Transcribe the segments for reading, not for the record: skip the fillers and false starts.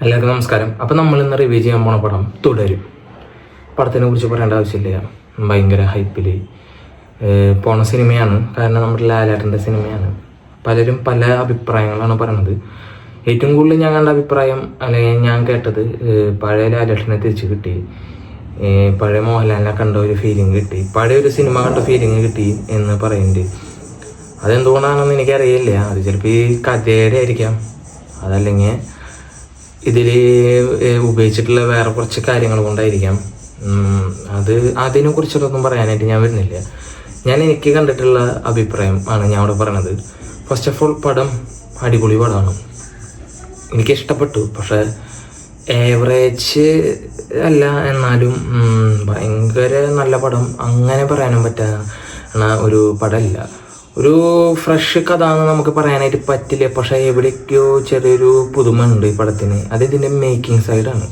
എല്ലാവർക്കും നമസ്കാരം. അപ്പം നമ്മൾ ഇന്ന് റിവ്യൂ ചെയ്യാൻ പോണ പടം തുടരും. പടത്തിനെ കുറിച്ച് പറയേണ്ട ആവശ്യമില്ല, ഭയങ്കര ഹൈപ്പിൽ പോണ സിനിമയാണ്. കാരണം നമ്മുടെ ലാലേട്ടൻ്റെ സിനിമയാണ്. പലരും പല അഭിപ്രായങ്ങളാണ് പറയണത്. ഏറ്റവും കൂടുതൽ ഞാൻ കണ്ട അഭിപ്രായം അല്ലെങ്കിൽ ഞാൻ കേട്ടത് പഴയ ലാലേട്ടനെ തിരിച്ച് കിട്ടി, പഴയ മോഹൻലാലിനെ കണ്ട ഒരു ഫീലിംഗ് കിട്ടി, പഴയ ഒരു സിനിമ കണ്ട ഫീലിംഗ് കിട്ടി എന്ന് പറയുന്നുണ്ട്. അതെന്തുകൊണ്ടാണെന്ന് എനിക്കറിയില്ല. അത് ചിലപ്പോൾ ഈ കഥയുടെ ആയിരിക്കാം, അതല്ലെങ്കിൽ ഇതിൽ ഉപയോഗിച്ചിട്ടുള്ള വേറെ കുറച്ച് കാര്യങ്ങൾ കൊണ്ടായിരിക്കാം. അതിനെ കുറിച്ചിട്ടൊന്നും പറയാനായിട്ട് ഞാൻ വരുന്നില്ല. എനിക്ക് കണ്ടിട്ടുള്ള അഭിപ്രായം ആണ് ഞാൻ അവിടെ പറയണത്. ഫസ്റ്റ് ഓഫ് ഓൾ, പടം അടിപൊളി പടമാണ്, എനിക്കിഷ്ടപ്പെട്ടു. പക്ഷേ ഏവറേജ് അല്ല, എന്നാലും ഭയങ്കര നല്ല പടം അങ്ങനെ പറയാനും പറ്റുന്ന ഒരു പടമല്ല. ഒരു ഫ്രഷ് കഥ എന്ന് നമുക്ക് പറയാനായിട്ട് പറ്റില്ല. പക്ഷേ എവിടേക്കോ ചെറിയൊരു പുതുമ ഉണ്ട് ഈ പടത്തിന്. അത് ഇതിൻ്റെ മേക്കിംഗ് സൈഡാണ്.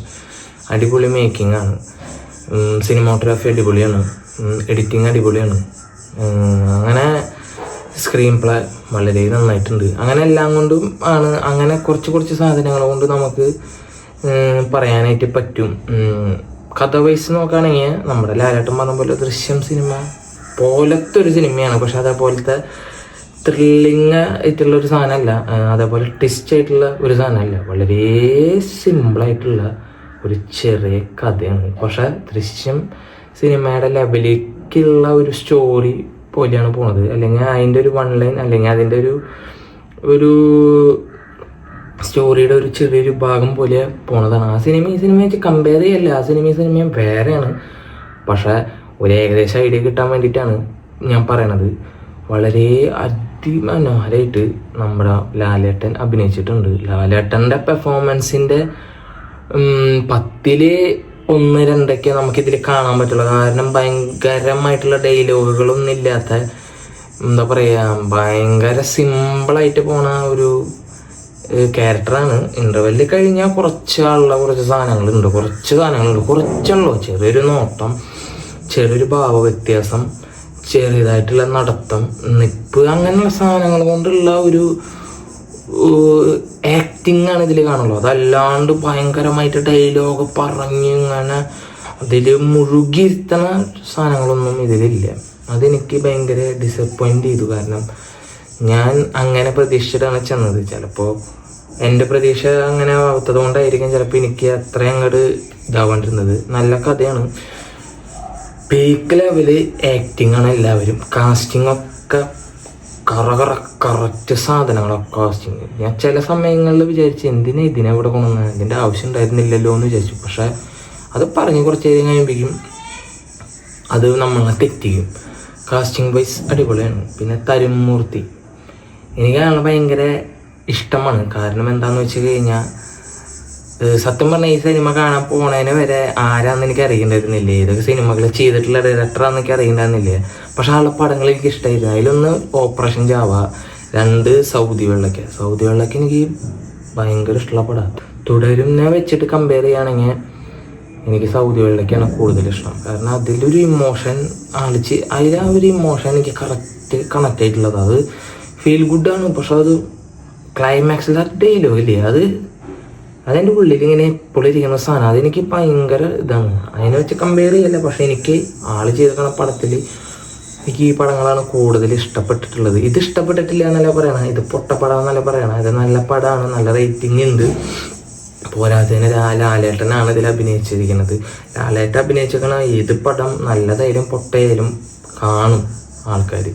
അടിപൊളി മേക്കിംഗ് ആണ്, സിനിമാറ്റോഗ്രാഫി അടിപൊളിയാണ്, എഡിറ്റിങ് അടിപൊളിയാണ്, അങ്ങനെ സ്ക്രീൻ പ്ലേ വളരെ നന്നായിട്ടുണ്ട്. അങ്ങനെ എല്ലാം കൊണ്ടും ആണ്, അങ്ങനെ കുറച്ച് സാധനങ്ങൾ കൊണ്ട് നമുക്ക് പറയാനായിട്ട് പറ്റും. കഥ വൈസ് നോക്കുകയാണെങ്കിൽ നമ്മുടെ ലാലേട്ടൻ പറഞ്ഞ പോലെ ദൃശ്യം സിനിമ പോലത്തെ ഒരു സിനിമയാണ്. പക്ഷെ അതേപോലത്തെ ത്രില്ലിങ് ആയിട്ടുള്ളൊരു സാധനമല്ല, അതേപോലെ ട്വിസ്റ്റ് ആയിട്ടുള്ള ഒരു സാധനമല്ല. വളരെ സിമ്പിളായിട്ടുള്ള ഒരു ചെറിയ കഥയാണ്. പക്ഷെ ദൃശ്യം സിനിമയുടെ ലെവലിലേക്കുള്ള ഒരു സ്റ്റോറി പോലെയാണ് പോണത്. അല്ലെങ്കിൽ അതിൻ്റെ ഒരു വൺ ലൈൻ, അല്ലെങ്കിൽ അതിൻ്റെ ഒരു സ്റ്റോറിയുടെ ഒരു ചെറിയൊരു ഭാഗം പോലെ പോണതാണ്. ആ സിനിമ ഈ സിനിമ വെച്ച് കമ്പയർ ചെയ്യല്ല. ആ സിനിമയും വേറെയാണ്. പക്ഷെ ഒരു ഏകദേശം ഐഡിയ കിട്ടാൻ വേണ്ടിയിട്ടാണ് ഞാൻ പറയണത്. വളരെ അതിമനോഹരമായിട്ട് നമ്മുടെ ലാലേട്ടൻ അഭിനയിച്ചിട്ടുണ്ട്. ലാലേട്ടൻ്റെ പെർഫോമൻസിൻ്റെ 10ൽ 1-2 നമുക്കിതിൽ കാണാൻ പറ്റുള്ളൂ. കാരണം ഭയങ്കരമായിട്ടുള്ള ഡയലോഗുകളൊന്നും ഇല്ലാത്ത, എന്താ പറയുക, ഭയങ്കര സിമ്പിളായിട്ട് പോണ ഒരു ക്യാരക്ടറാണ്. ഇൻ്റർവെല്ലിൽ കഴിഞ്ഞാൽ കുറച്ച് സാധനങ്ങളുണ്ട്, കുറച്ചുള്ളൂ. ചെറിയൊരു നോട്ടം, ചെറിയൊരു ഭാവ വ്യത്യാസം, ചെറിയതായിട്ടുള്ള നടത്തം, നിപ്പ്, അങ്ങനെയുള്ള സാധനങ്ങൾ കൊണ്ടുള്ള ഒരു ആക്ടിങ് ആണ് ഇതിൽ കാണുള്ളൂ. അതല്ലാണ്ട് ഭയങ്കരമായിട്ട് ഡയലോഗ് പറഞ്ഞ് ഇങ്ങനെ അതിൽ മുഴുകിയിരുത്തണ സാധനങ്ങളൊന്നും ഇതിലില്ല. അതെനിക്ക് ഭയങ്കര ഡിസപ്പോയിൻ്റ് ചെയ്തു. കാരണം ഞാൻ അങ്ങനെ പ്രതീക്ഷിച്ചിട്ടാണ് ചെന്നത്. ചിലപ്പോൾ എൻ്റെ പ്രതീക്ഷ അങ്ങനെ ആവാത്തത് കൊണ്ടായിരിക്കും ചിലപ്പോൾ എനിക്ക് അത്രയും അങ്ങോട്ട് ഇതാവേണ്ടിരുന്നത്. നല്ല കഥയാണ്, പീക്ക് ലെവല് ആക്ടിങ് ആണ് എല്ലാവരും. കാസ്റ്റിംഗ് ഒക്കെ കറക്റ്റ് സാധനങ്ങളൊക്കെ കാസ്റ്റിങ്. ഞാൻ ചില സമയങ്ങളിൽ വിചാരിച്ചു ഇതിനെ ഇവിടെ കൊണ്ടുവന്നത്, ഇതിൻ്റെ ആവശ്യം ഉണ്ടായിരുന്നില്ലല്ലോ എന്ന് വിചാരിച്ചു. പക്ഷേ അത് പറഞ്ഞ് കുറച്ച് നേരം കഴിയുമ്പോഴേക്കും അത് നമ്മളെ തെറ്റിക്കും. കാസ്റ്റിംഗ് വൈസ് അടിപൊളിയാണ്. പിന്നെ തരുമൂർത്തി എനിക്ക് കാണാൻ ഭയങ്കര ഇഷ്ടമാണ്. കാരണം എന്താണെന്ന് വെച്ച് കഴിഞ്ഞാൽ, സത്യം പറഞ്ഞാൽ ഈ സിനിമ കാണാൻ പോണതിന് വരെ ആരാന്ന് എനിക്ക് അറിയണ്ടായിരുന്നില്ലേ, ഏതൊക്കെ സിനിമകൾ ചെയ്തിട്ടുള്ള ഡയറക്ടറാന്ന് എനിക്ക് അറിയണ്ടായിരുന്നില്ലേ. പക്ഷെ ആളുടെ പടങ്ങൾ എനിക്ക് ഇഷ്ടമായിരുന്നു. അതിലൊന്ന് ഓപ്പറേഷൻ ജാവ, 2 സൗദി വെള്ളയ്ക്ക് എനിക്ക് ഭയങ്കര ഇഷ്ടമുള്ള പടമാണ്. തുടരുന്നെ വെച്ചിട്ട് കമ്പയർ ചെയ്യുകയാണെങ്കിൽ എനിക്ക് സൗദി വെള്ളയ്ക്കാണ് കൂടുതൽ ഇഷ്ടം. കാരണം അതിലൊരു ഇമോഷൻ അതിൽ ആ ഒരു ഇമോഷൻ എനിക്ക് കണക്റ്റ് ആയിട്ടുള്ളത്. അത് ഫീൽ ഗുഡാണ്. പക്ഷെ അത് ക്ലൈമാക്സിൽ ആ ഡയലോഗ് ഇല്ലേ, അതെൻ്റെ ഉള്ളിൽ ഇങ്ങനെ പൊളിയിരിക്കുന്ന സാധനം. അതെനിക്ക് ഭയങ്കര ഇതാണ്. അതിനെ വെച്ച് കമ്പയർ ചെയ്യല്ല. പക്ഷെ എനിക്ക് ചെയ്തിരിക്കുന്ന പടത്തിൽ എനിക്ക് ഈ പടങ്ങളാണ് കൂടുതൽ ഇഷ്ടപ്പെട്ടിട്ടുള്ളത്. ഇത് ഇഷ്ടപ്പെട്ടിട്ടില്ല എന്നല്ല പറയണം, ഇത് പൊട്ടപ്പടം എന്നല്ല പറയണം. ഇത് നല്ല പടമാണ്, നല്ല റേറ്റിംഗ് ഉണ്ട്. പോരാത്തതിന് ലാലേട്ടനാണ് ഇതിൽ അഭിനയിച്ചിരിക്കുന്നത്. ലാലേട്ടൻ അഭിനയിച്ചിരിക്കണ ഏത് പടം നല്ലതായാലും പൊട്ടയായാലും കാണും ആൾക്കാർ.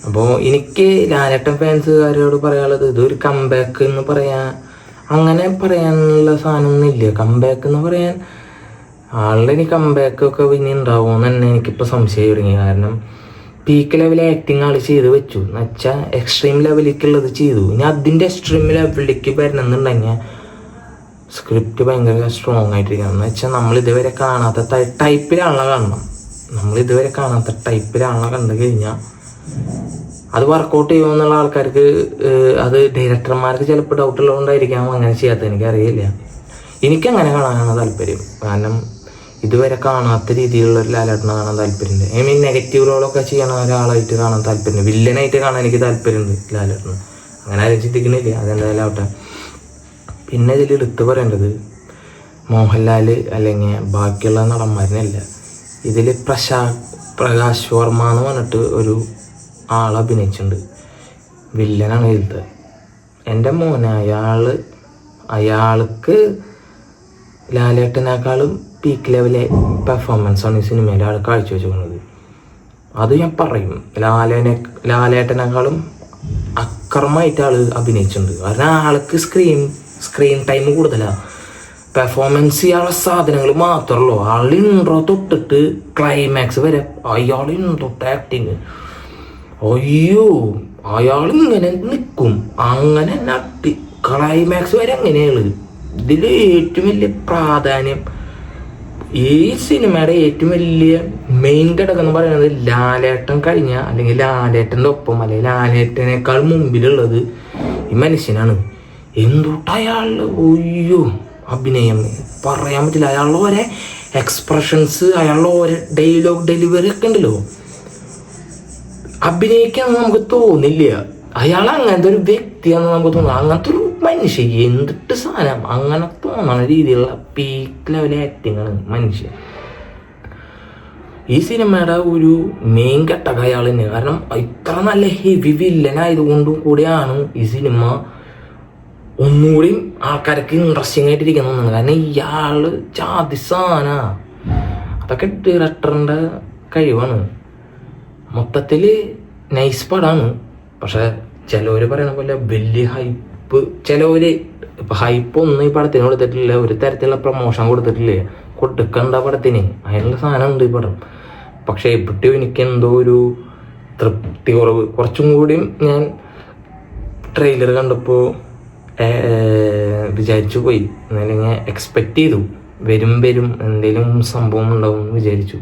അപ്പോൾ എനിക്ക് ലാലേട്ടൻ ഫാൻസുകാരോട് പറയാനുള്ളത്, ഇതൊരു കംബാക്ക് എന്ന് അങ്ങനെ പറയാനുള്ള സാധനമൊന്നും ഇല്ല. കംബാക്ക് എന്ന് പറയാൻ ആളുടെ കംബാക്കൊക്കെ പിന്നെ ഉണ്ടാവുമെന്ന് തന്നെ എനിക്കിപ്പോൾ സംശയം തുടങ്ങി. കാരണം പീക്ക് ലെവൽ ആക്ടിങ് ചെയ്ത് വെച്ചു എന്ന് വെച്ചാൽ എക്സ്ട്രീം ലെവലിലേക്കുള്ളത് ചെയ്തു. ഇനി അതിൻ്റെ എക്സ്ട്രീം ലെവലിലേക്ക് വരണമെന്നുണ്ടെങ്കിൽ സ്ക്രിപ്റ്റ് ഭയങ്കര സ്ട്രോങ് ആയിട്ടിരിക്കണം. എന്ന് വെച്ചാൽ നമ്മളിതുവരെ കാണാത്ത ടൈപ്പിലാണല്ലോ കാണണം. നമ്മളിതുവരെ കാണാത്ത ടൈപ്പിലാണല്ലോ കണ്ടു കഴിഞ്ഞാൽ അത് വർക്കൗട്ട് ചെയ്യുമെന്നുള്ള ആൾക്കാർക്ക്, അത് ഡയറക്ടർമാർക്ക് ചിലപ്പോൾ ഡൗട്ടുള്ളതുകൊണ്ടായിരിക്കാം അങ്ങനെ ചെയ്യാത്തത്, എനിക്കറിയില്ല. എനിക്കങ്ങനെ കാണാനാണ് താല്പര്യം. കാരണം ഇതുവരെ കാണാത്ത രീതിയിലുള്ള ഒരു ലാലേട്ടനെ കാണാൻ താല്പര്യമുണ്ട്. നെഗറ്റീവ് റോളൊക്കെ ചെയ്യണ ഒരാളായിട്ട് കാണാൻ താല്പര്യമുണ്ട്. വില്ലനായിട്ട് കാണാൻ എനിക്ക് താല്പര്യമുണ്ട് ലാലേട്ടന്. അങ്ങനെ ആരും ചിന്തിക്കുന്നില്ല, അതെന്തായാലും ആവട്ടെ. പിന്നെ ഇതിൽ എടുത്തു പറയേണ്ടത് മോഹൻലാൽ അല്ലെങ്കിൽ ബാക്കിയുള്ള നടന്മാരിനല്ല. ഇതിൽ പ്രകാശ് വർമ്മ എന്ന് പറഞ്ഞിട്ട് ഒരു ആൾ അഭിനയിച്ചിട്ടുണ്ട്. വില്ലനാണ് ഇതിലത്തെ. എൻ്റെ മോനെ അയാൾക്ക് ലാലേട്ടനേക്കാളും പീക്ക് ലെവലെ പെർഫോമൻസാണ് ഈ സിനിമയിൽ ആൾ കാഴ്ചവെച്ചിരിക്കുന്നത്. അത് ഞാൻ പറയും. ലാലേട്ടനേക്കാളും അക്രമമായിട്ട് ആൾ അഭിനയിച്ചിട്ടുണ്ട്. കാരണം ആൾക്ക് സ്ക്രീൻ ടൈം കൂടുതലാണ്. പെർഫോമൻസ് ചെയ്യാനുള്ള സാധനങ്ങൾ മാത്രമല്ലോ. ആൾ ഇൻട്രോ തൊട്ടിട്ട് ക്ലൈമാക്സ് വരെ അയാൾ തൊട്ട് ആക്ടിങ്, അയ്യോ അയാൾ ഇങ്ങനെ നിൽക്കും, അങ്ങനെ നട്ടി ക്ലൈമാക്സ് വരെ അങ്ങനെയാണ്. ഇതിൽ ഏറ്റവും വലിയ പ്രാധാന്യം, ഈ സിനിമയുടെ ഏറ്റവും വലിയ മെയിൻ ഘടകം എന്ന് പറയുന്നത് ലാലേട്ടൻ കഴിഞ്ഞ, അല്ലെങ്കിൽ ലാലേട്ടൻ്റെ ഒപ്പം, അല്ലെങ്കിൽ ലാലേട്ടനേക്കാൾ മുമ്പിലുള്ളത് ഈ മനുഷ്യനാണ്. എന്തുട്ട് അയാളുടെ ഒയ്യോ അഭിനയം പറയാൻ പറ്റില്ല. അയാളുടെ ഓരോ എക്സ്പ്രഷൻസ്, അയാളുടെ ഓരോ ഡയലോഗ് ഡെലിവറി ഒക്കെ ഉണ്ടല്ലോ, അഭിനയിക്കാൻ നമുക്ക് തോന്നില്ല. അയാൾ അങ്ങനത്തെ ഒരു വ്യക്തിയാണെന്ന് നമുക്ക് തോന്നുന്നു. അങ്ങനത്തെ ഒരു മനുഷ്യൻ, എന്തിട്ട് സാധനം അങ്ങനെ തോന്നണ രീതിയിലുള്ള പീക്ക് ലെവൽ ആക്ടിങ് ആണ് മനുഷ്യൻ. ഈ സിനിമയുടെ ഒരു മെയിൻ ഘട്ടകം അയാൾ തന്നെ. കാരണം ഇത്ര നല്ല ഹെവി വില്ലനായതുകൊണ്ടും കൂടിയാണ് ഈ സിനിമ ഒന്നുകൂടി ആൾക്കാർക്ക് ഇൻട്രസ്റ്റിംഗ് ആയിട്ടിരിക്കുന്നതാണ്. കാരണം ഇയാള് ചാതിസാന, അതൊക്കെ ഡയറക്ടറിൻ്റെ കഴിവാണ്. മൊത്തത്തിൽ നൈസ് പടമാണ്. പക്ഷെ ചിലവർ പറയണ പോലെ വലിയ ഹൈപ്പ്, ചിലവർ ഇപ്പം ഹൈപ്പ് ഒന്നും ഈ പടത്തിന് കൊടുത്തിട്ടില്ല, ഒരു തരത്തിലുള്ള പ്രൊമോഷൻ കൊടുക്കണ്ട പടത്തിന്. അതിനുള്ള സാധനമുണ്ട് ഈ പടം. പക്ഷെ എപ്പോഴും എനിക്ക് എന്തോ ഒരു തൃപ്തി കുറവ്. കുറച്ചും കൂടിയും ഞാൻ ട്രെയിലർ കണ്ടപ്പോൾ വിചാരിച്ചു പോയി, അല്ലെങ്കിൽ എക്സ്പെക്റ്റ് ചെയ്തു വരും എന്തെങ്കിലും സംഭവം ഉണ്ടാവും എന്ന് വിചാരിച്ചു.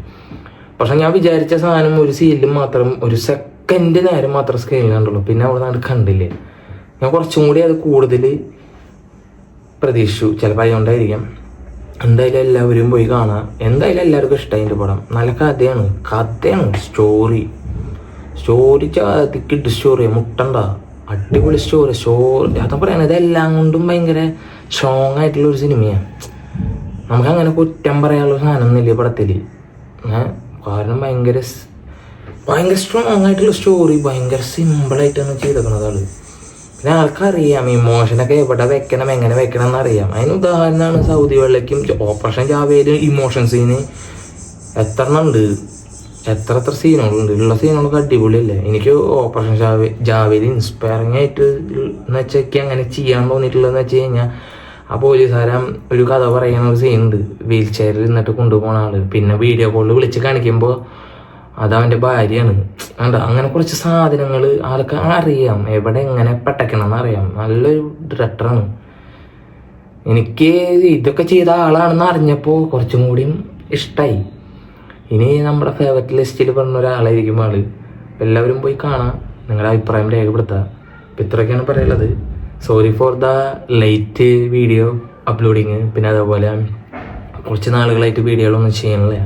പക്ഷെ ഞാൻ വിചാരിച്ച സാധനം ഒരു സീനിൽ മാത്രം, ഒരു സെക്കൻഡ് നേരം മാത്രം സ്ക്രീനിൽ കണ്ടുള്ളൂ. പിന്നെ അവിടെ നിന്ന് കണ്ടില്ലേ. ഞാൻ കുറച്ചും കൂടി അത് കൂടുതൽ പ്രതീക്ഷിച്ചു. ചിലപ്പോൾ അതുകൊണ്ടായിരിക്കാം. എന്തായാലും എല്ലാവരും പോയി കാണാം. എന്തായാലും എല്ലാവർക്കും ഇഷ്ടമായി എൻ്റെ പടം. നല്ല കഥയാണ്. സ്റ്റോറി കിഡ് സ്റ്റോറി, മുട്ടണ്ട, അടിപൊളി സ്റ്റോറി. അതാ പറയണത്, എല്ലാം കൊണ്ടും ഭയങ്കര സ്ട്രോങ് ആയിട്ടുള്ളൊരു സിനിമയാണ്. നമുക്കങ്ങനെ കുറ്റം പറയാനുള്ള സാധനമൊന്നുമില്ല പടത്തിൽ. കാരണം ഭയങ്കര സ്ട്രോങ് ആയിട്ടുള്ള സ്റ്റോറി, ഭയങ്കര സിമ്പിളായിട്ടാണ് ചെയ്തേക്കുന്നത് ആള്. പിന്നെ ആൾക്കറിയാം ഇമോഷനൊക്കെ എവിടെ വെക്കണം, എങ്ങനെ വെക്കണം എന്നറിയാം. അതിന് ഉദാഹരണമാണ് സൗദി വെള്ളയ്ക്കും ഓപ്പറേഷൻ ജാവേദ്. ഇമോഷൻ സീന് എത്ര സീനുകളുണ്ട്. ഉള്ള സീനുകളൊക്കെ അടിപൊളിയല്ലേ. എനിക്ക് ഓപ്പറേഷൻ ജാവേദ് ഇൻസ്പയറിങ് ആയിട്ട് എന്ന് വെച്ചാൽ അങ്ങനെ ചെയ്യാൻ തോന്നിയിട്ടുള്ളതെന്ന് വെച്ച് കഴിഞ്ഞാൽ, ആ പോലീസുകാരൻ ഒരു കഥ പറയുന്ന ഒരു സീനുണ്ട്. വീൽ ചെയറിൽ നിന്നിട്ട് കൊണ്ടുപോകുന്ന ആള്, പിന്നെ വീഡിയോ കോളിൽ വിളിച്ച് കാണിക്കുമ്പോൾ അതവൻ്റെ ഭാര്യയാണ്. അങ്ങനെ കുറച്ച് സാധനങ്ങൾ ആൾക്ക് അറിയാം, എവിടെ എങ്ങനെ പെട്ടക്കണം എന്നറിയാം. നല്ലൊരു ഡയറക്ടറാണ്. എനിക്ക് ഇതൊക്കെ ചെയ്ത ആളാണെന്ന് അറിഞ്ഞപ്പോൾ കുറച്ചും കൂടിയും ഇഷ്ടമായി. ഇനി നമ്മുടെ ഫേവററ്റ് ലിസ്റ്റിൽ പറഞ്ഞ ഒരാളായിരിക്കും ആള്. എല്ലാവരും പോയി കാണാം, നിങ്ങളുടെ അഭിപ്രായം രേഖപ്പെടുത്തുക. അപ്പം ഇത്രയൊക്കെയാണ് പറയുള്ളത്. Sorry for the late video uploading. പിന്നെ അതേപോലെ കുറച്ച് നാളുകളായിട്ട് വീഡിയോകളൊന്നും ചെയ്യണില്ല.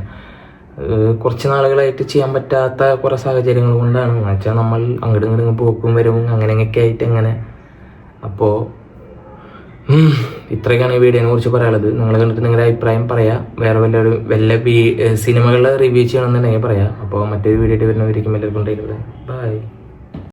കുറച്ച് നാളുകളായിട്ട് ചെയ്യാൻ പറ്റാത്ത കുറേ സാഹചര്യങ്ങൾ കൊണ്ടാണ്. എന്ന് വെച്ചാൽ നമ്മൾ അങ്ങോട്ടും ഇങ്ങോട്ടും പോക്കും വരവും അങ്ങനെയൊക്കെ ആയിട്ട് അങ്ങനെ. അപ്പോൾ ഇത്രയൊക്കെയാണ് ഈ വീഡിയോനെ കുറിച്ച് പറയാനുള്ളത്. നിങ്ങൾ കണ്ടിട്ട് നിങ്ങളുടെ അഭിപ്രായം പറയാം. വേറെ വല്ല സിനിമകളുടെ റിവ്യൂ ചെയ്യണമെന്നുണ്ടെങ്കിൽ പറയാം. അപ്പോൾ മറ്റൊരു വീഡിയോ ആയിട്ട് വരുന്നവരിക്കും എല്ലാവർക്കും ബൈ.